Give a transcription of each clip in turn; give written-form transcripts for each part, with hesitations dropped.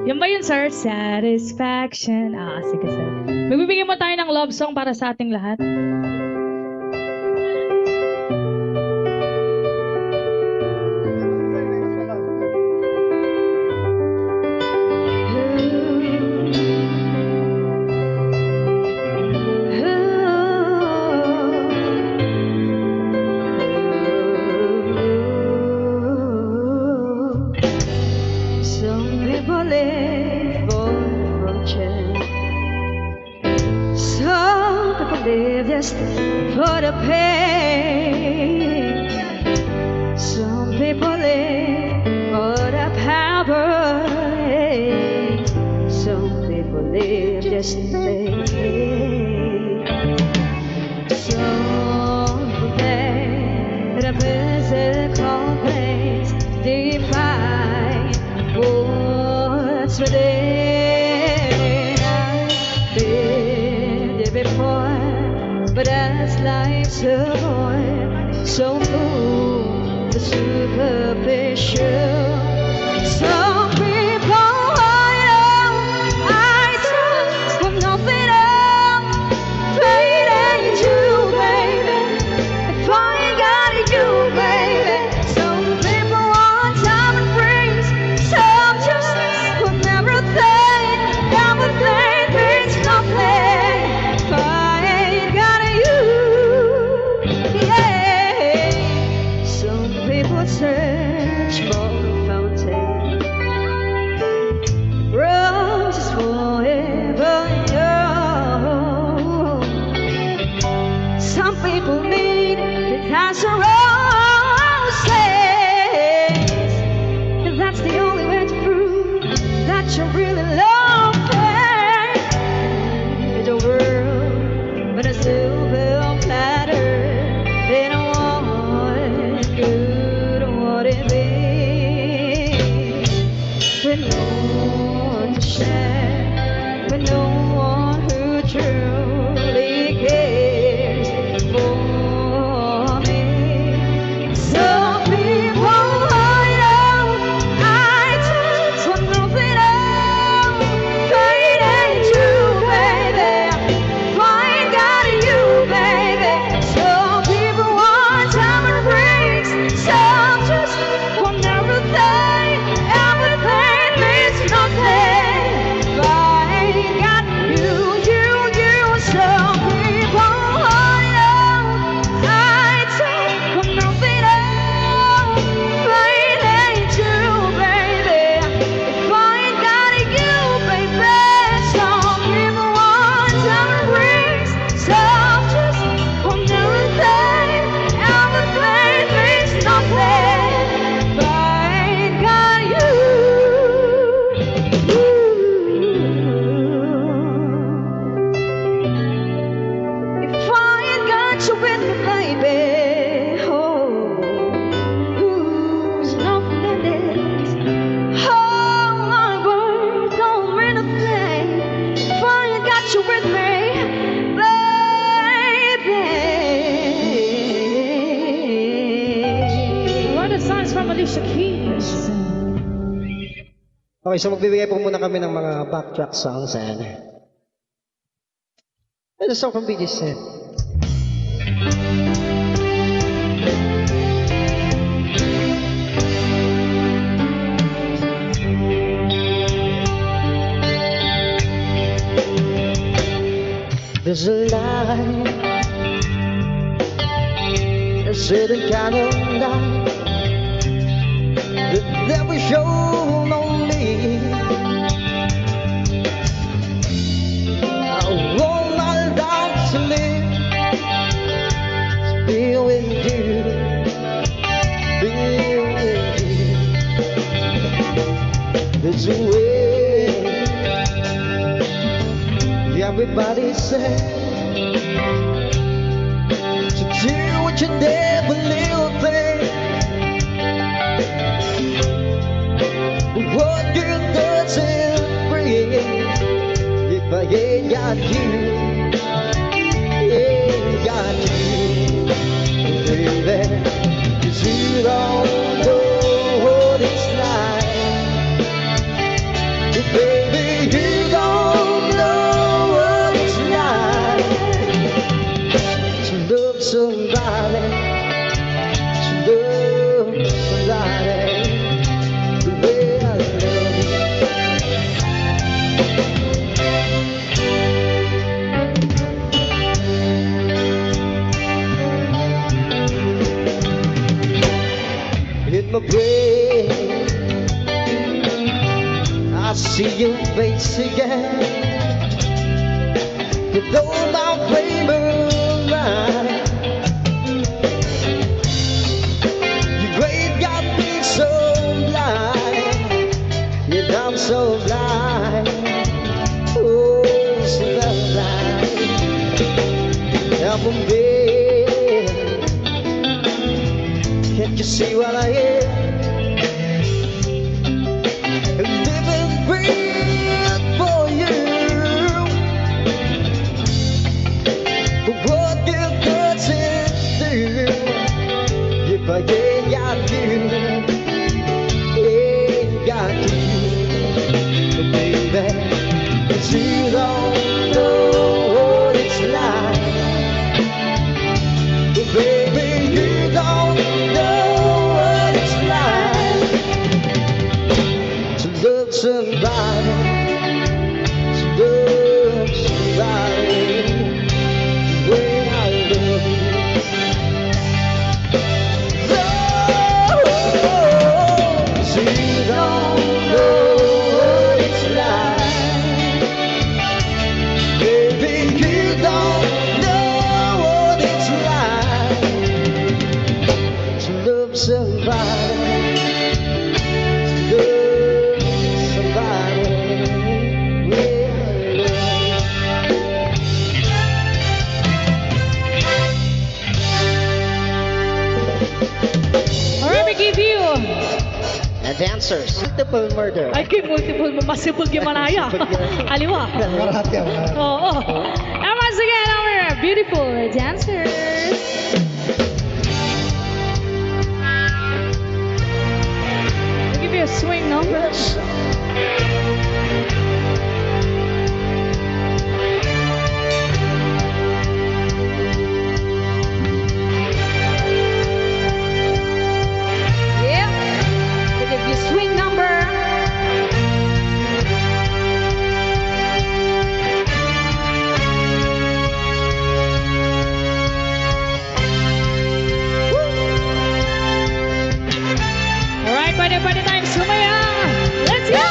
Yan ba yun, sir? Satisfaction. Sige, sir. Magbibigyan mo tayo ng love song para sa ating lahat. Some people live for fortune. Some people live just for the pain. Some people live for the power. Some people live just to stay. Some forget the physical things define what's within. I've been there before, but as life's a void, so full the superficial. Some people I touch with nothing else, fading you, baby. If I ain't got you, baby. Some people want diamond rings, some just want everything. Everything means nothing if I ain't got you. Yeah. Some people search for a fountain, roses forever young. Some people need the thousand roses, and that's the only way to prove that you really love me. The world with a silver platter, they don't want good what it means. With no one to share, with no one who truly cares for me. Some people I touch for nothing else, fading you, baby. If I ain't got you, baby. Some people want diamond rings, some just want everything. Everything means nothing if I ain't got you, you. Some people I take for nothing else, fading you, baby. If I ain't got you, baby. Some people want diamond rings, some just want everything. Everything means nothing if I ain't got you. If I ain't got you with me, baby, oh, who's nothing is. Oh, my words don't mean a thing if I ain't got you with me, baby. What a songs from Alicia Keys. Okay, so magbibigay po muna kami ng mga backtrack songs and a song from BGC. There's a light, a certain kind of light that never shone on me. I want my life to live, be with you, be with you. There's a way, everybody says, to do what you never little thing. What good does it bring if I ain't got you? Ain't got you, baby. 'Cause you don't know what it's like. see your face again. You know my frame of mind. Your grave got me so blind. Yeah, I'm so blind. Oh, so blind. I'm a man. Can't you see what I am? Living breathe for you. But what good does it do if I ain't got you? Ain't got you, baby. 'Cause you don't know what it's like. Baby, you don't know what it's like to love somebody, to love somebody the way I love you. Oh, 'cause you don't know what it's like. Baby, you don't know what it's like to love somebody, to love somebody. Yeah. Alright, we give you. The dancers, multiple murder. Ay, kay multiple masipag yung manaya. Aliwa. Marami ang Oo. And once again, our beautiful dancers. We'll give you a swing number. Yeah. We'll give you swing number. Alright, party time, sumaya. Let's go!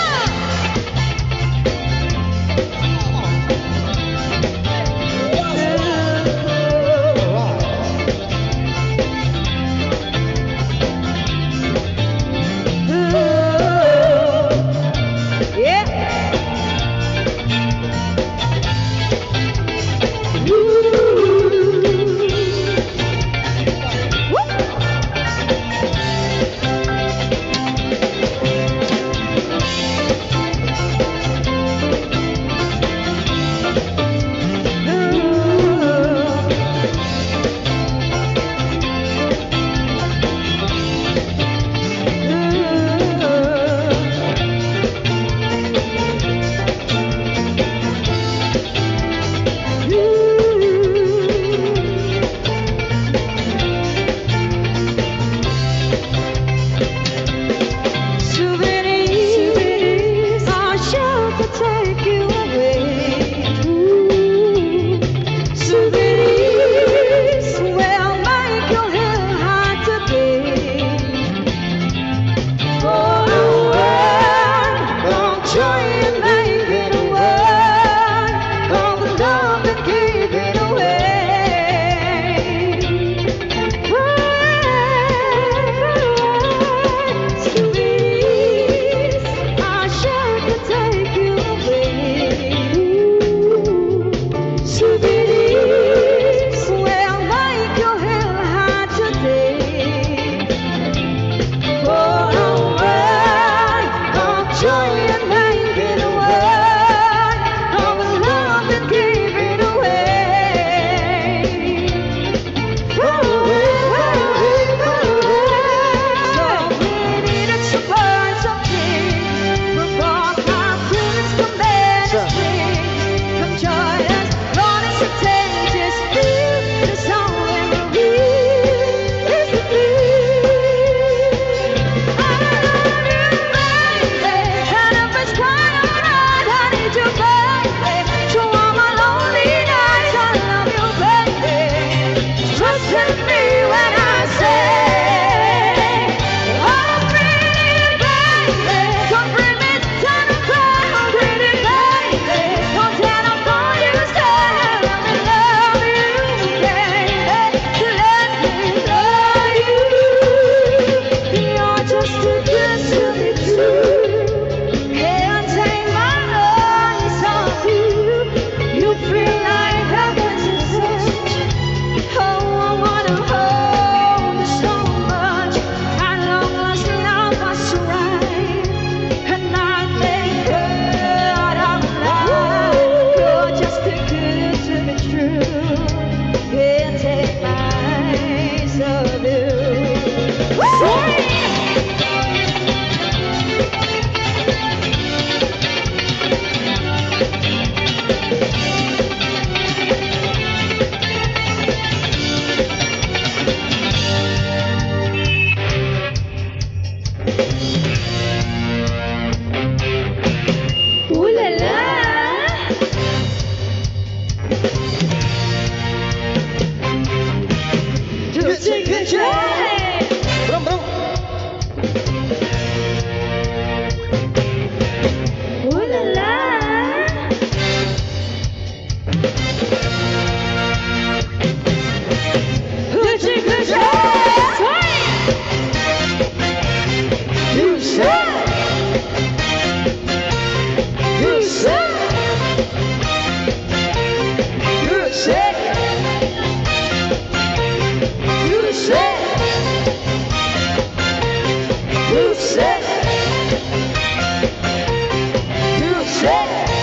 said?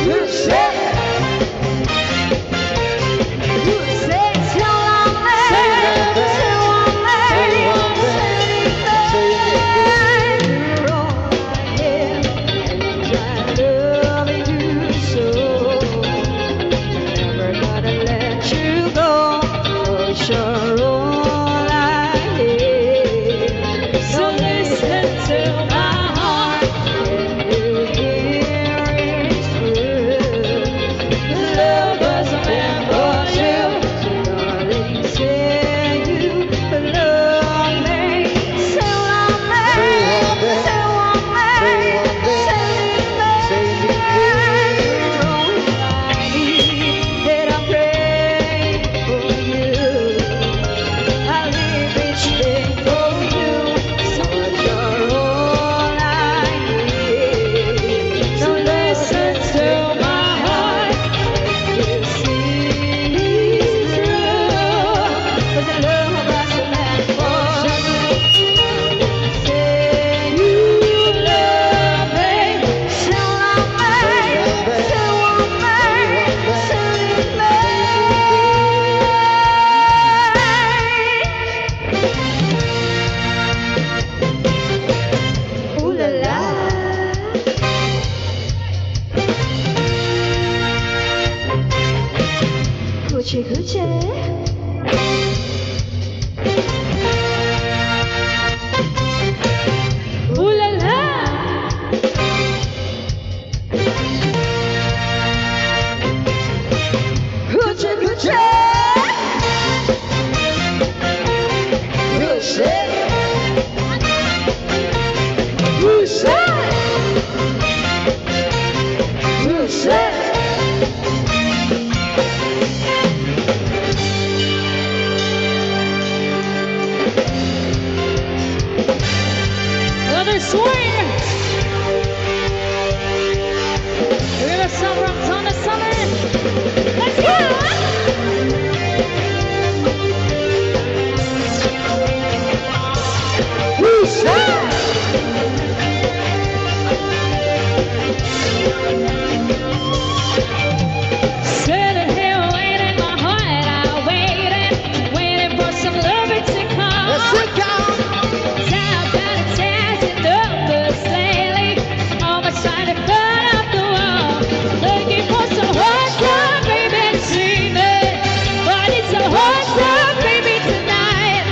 Who said? Who said so long, Say that back. so long, Say one thing. Say it again. you're all I am, and I love you so. Never gonna let you go, 'cause you're all I am. So listen to my heart, and you hear it through. Love was meant for you, so darling, say you love me. Say love me, Say one day. say love me, Say one day. say me. Say me. You're all I need, and I pray for you. I live each day for you, so you're all I need. So listen to my heart, and you see it's true. 'Cause the love was meant for you. Say you love me, so love me, so love me, so love me. Ooh la la. Coochie coochie. Ooh la la. Coochie coochie. Who said? Who said? Who said? Another swing. We're gonna song from Donna Summer. Let's go. Who said? Sitting here waiting, my heart out waiting, waiting for some loving to come. Let's take out. Sound got a chance numbers lately. Almost trying to cut up the wall. Looking for some hot stuff, baby, to see me. I need some hot stuff, baby, tonight.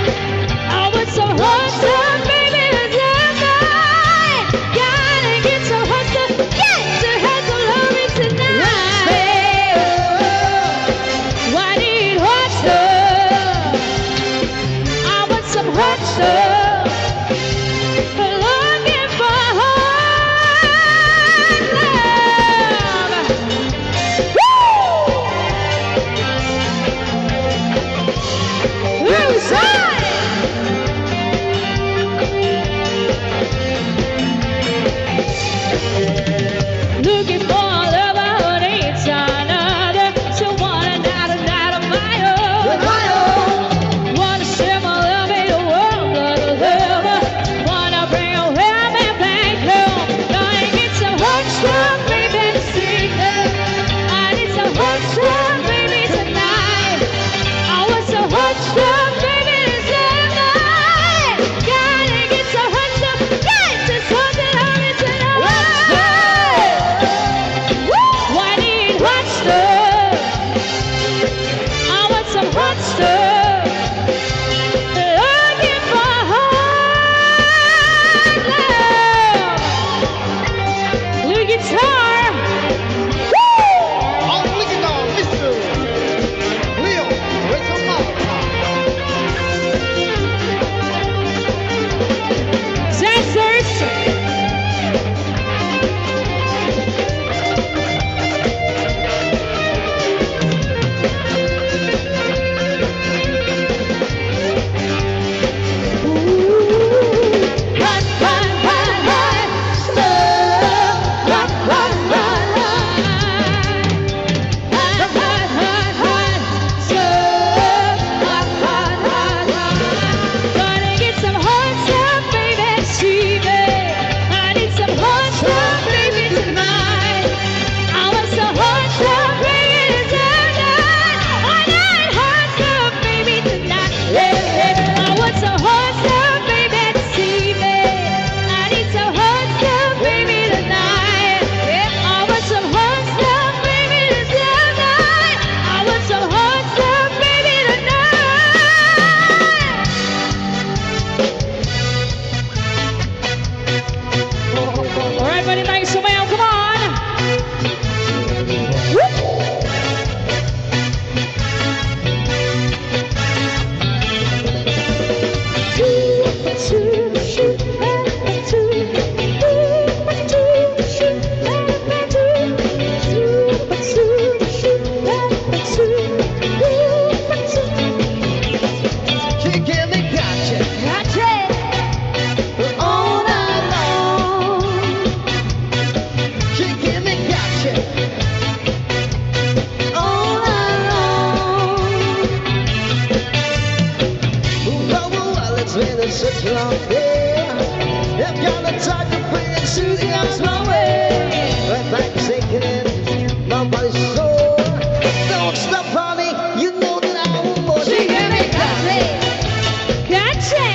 I want some hot stuff, baby, tonight. Gotta get some hot stuff, yeah, to have some loving tonight. I need hot stuff. I want some hot stuff. Looking for hot love. Woo! Who's that? Looking for a lover who needs another. Someone and not a night of my own. Wanna share my love in the world, but a lover. Wanna bring her home and back home. Gonna get some hot stuff, baby, to see me. I need some hot stuff, baby, tonight. I want some hot stuff, baby, tonight. Gotta get some hot stuff, get to something loving tonight. Woo! I need hot stuff. I want some hot stuff. Looking for hot love. Lead guitar. Woo! On looking on Mr. Leo Rizzo. Dancers. Gonna get some hot stuff, baby, see me. Everybody make some out, come on. She give me gotcha. All night long. She give me gotcha. All night long. Well, it's been such a long day. I've got the time to bring it to the arms my way. Right back sinking in my body's sore. Don't stop, honey. You know that I want more. She give me gotcha. Gotcha.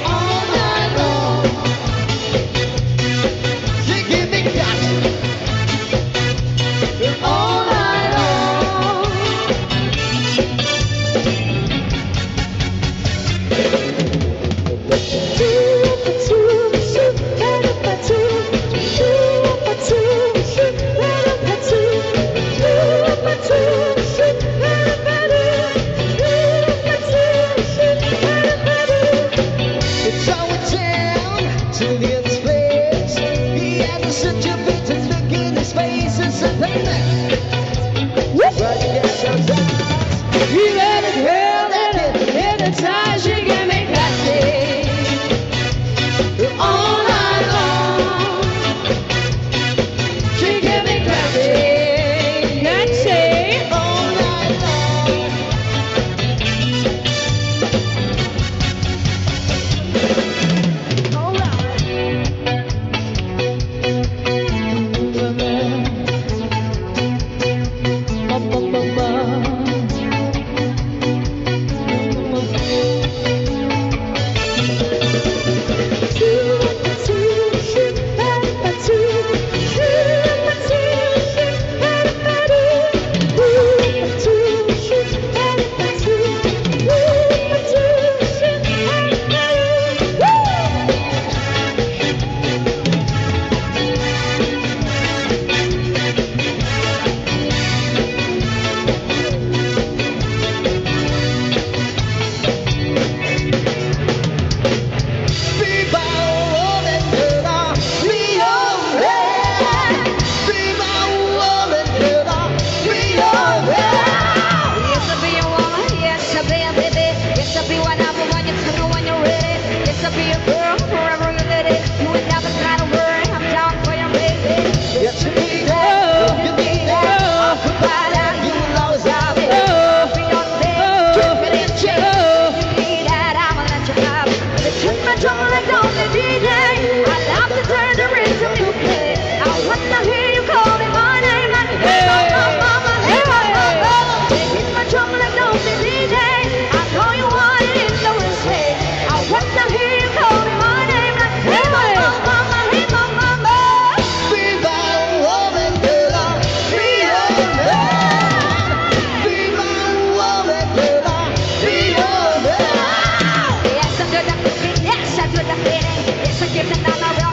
All night long. She give me gotcha. All night long. It's our town, Julian's place. He has such a bitter look in his face. It's a payment. But yes, sometimes You let it hell in the time she give me gotcha. All night long. She give me gotcha. Gotcha. all night long. All right. Viva Volendera, Rio Rey. Viva Volendera, Rio Rey. Yes, I'll be your woman. Yes, I'll be a baby. Yes, I'll be whatever when you tell me when you're ready. Yes, I'll be your girl forever you let it. You ain't never gotta worry. I'm down for your baby. Yes, you need that. You need that. I'll provide that. You will always have it. Be your baby. Keep it in check. You need that. I'ma let you have it. They took my drum like on the DJ. I love to turn the rhythm you play. I wanna hear you calling my name like hey, mama, hey, mama. They hit my drum like on the DJ. I know you want it in the way. I wanna hear you calling my name like hey, mama, hey, mama. Viva Volendera, Rio Rey. Viva Volendera, Rio Rey. Yes, I do the feeling. Yes, I do the feeling. Yes, I give the dollar.